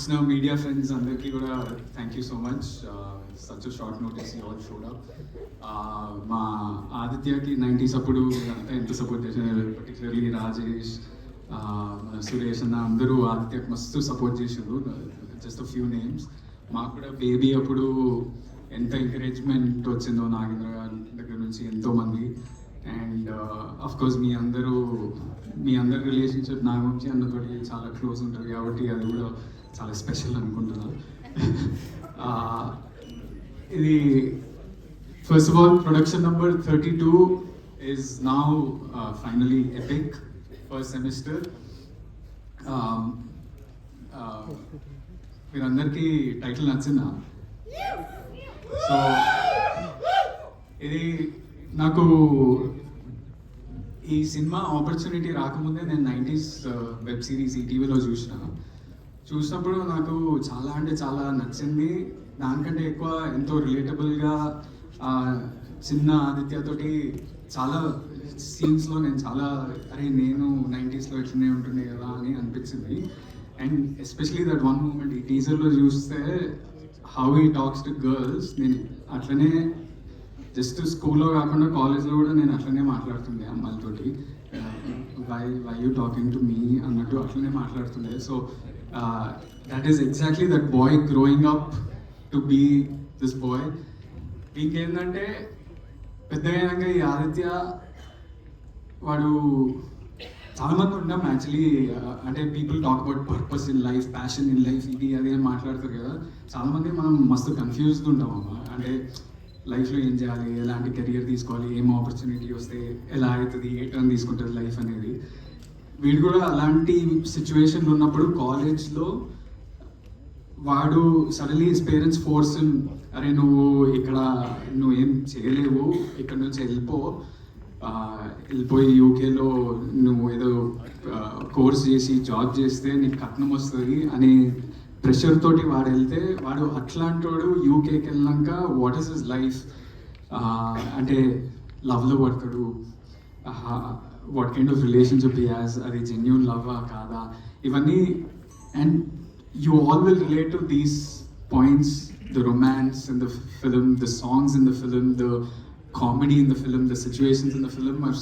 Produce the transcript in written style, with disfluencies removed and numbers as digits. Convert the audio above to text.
వచ్చిన media friends అందరికీ కూడా thank you so much. Such short notice you all showed up. మా ఆదిత్యకి 90s అప్పుడు అంతా ఎంత సపోర్ట్ చేశారు, పర్టికులర్లీ రాజేష్, మన సురేష్ అన్న అందరూ ఆదిత్యకి మస్తు సపోర్ట్ చేశారు. Just few names. మాకు కూడా బేబీ అప్పుడు ఎంత ఎంకరేజ్మెంట్ వచ్చిందో నాగేంద్ర గారి దగ్గర నుంచి ఎంతోమంది. అండ్ అఫ్ కోర్స్ మీ అందరి రిలేషన్షిప్ నా నుంచి అన్నతోటి చాలా క్లోజ్ ఉంటుంది కాబట్టి అది కూడా చాలా స్పెషల్ అనుకుంటున్నాను. ఇది first of all production number 32 is now finally epic first semester. మీరందరికీ టైటిల్ నచ్చిందా? సో ఇది నాకు ఈ సినిమా ఆపర్చునిటీ రాకముందే నేను 90s వెబ్ సిరీస్ ఈటీవీలో చూసినప్పుడు నాకు చాలా అంటే చాలా నచ్చింది. దానికంటే ఎక్కువ ఎంతో రిలేటబుల్గా చిన్న ఆదిత్యతోటి చాలా సీన్స్లో నేను చాలా నేను 90sలో ఇట్లనే ఉంటుండే కదా అని అనిపించింది. And especially that one moment ఈ టీజర్లో చూస్తే how he talks to girls, నేను అట్లనే జస్ట్ స్కూల్లో కాకుండా కాలేజ్లో కూడా నేను అట్లనే మాట్లాడుతుండే అమ్మాయిలతోటి. Why you talking to me అన్నట్టు అట్లనే మాట్లాడుతుండే. So that is exactly that boy growing up to be this boy. ఇంకేంటంటే పెద్దగా ఈ ఆదిత్య వాడు చాలామంది ఉంటాం యాక్చువల్లీ, అంటే people talk about purpose in life, passion in life, ఇది అది అని మాట్లాడతారు కదా. చాలామంది మనం మస్తు కన్ఫ్యూజ్డ్ ఉంటాం అమ్మా. అంటే లైఫ్లో ఏం చేయాలి, ఎలాంటి కెరియర్ తీసుకోవాలి, ఏం ఆపర్చునిటీ వస్తే ఎలా అవుతుంది, ఏ టర్న్ తీసుకుంటుంది లైఫ్ అనేది. వీడు కూడా అలాంటి సిచ్యువేషన్లో ఉన్నప్పుడు కాలేజ్లో వాడు సడన్లీ హిస్ పేరెంట్స్ ఫోర్స్, అరే నువ్వు ఏం చేయలేవు, ఇక్కడ నుంచి వెళ్ళిపోయి యూకేలో నువ్వు ఏదో కోర్స్ చేసి జాబ్ చేస్తే నీకు కట్నం వస్తుంది అనే ప్రెషర్ తోటి వాడు వెళ్తే, వాడు అట్లాంటి వాడు యూకేకి వెళ్ళాక వాట్ ఈస్ హిస్ లైఫ్, అంటే లవ్లో పడతాడు, what kind of relationship he has, అది జెన్యూన్ లవ్వా కాదా, ఇవన్నీ. And you all will relate to these points, the romance in the film, the songs in the film, the comedy in the film, the situations in the film are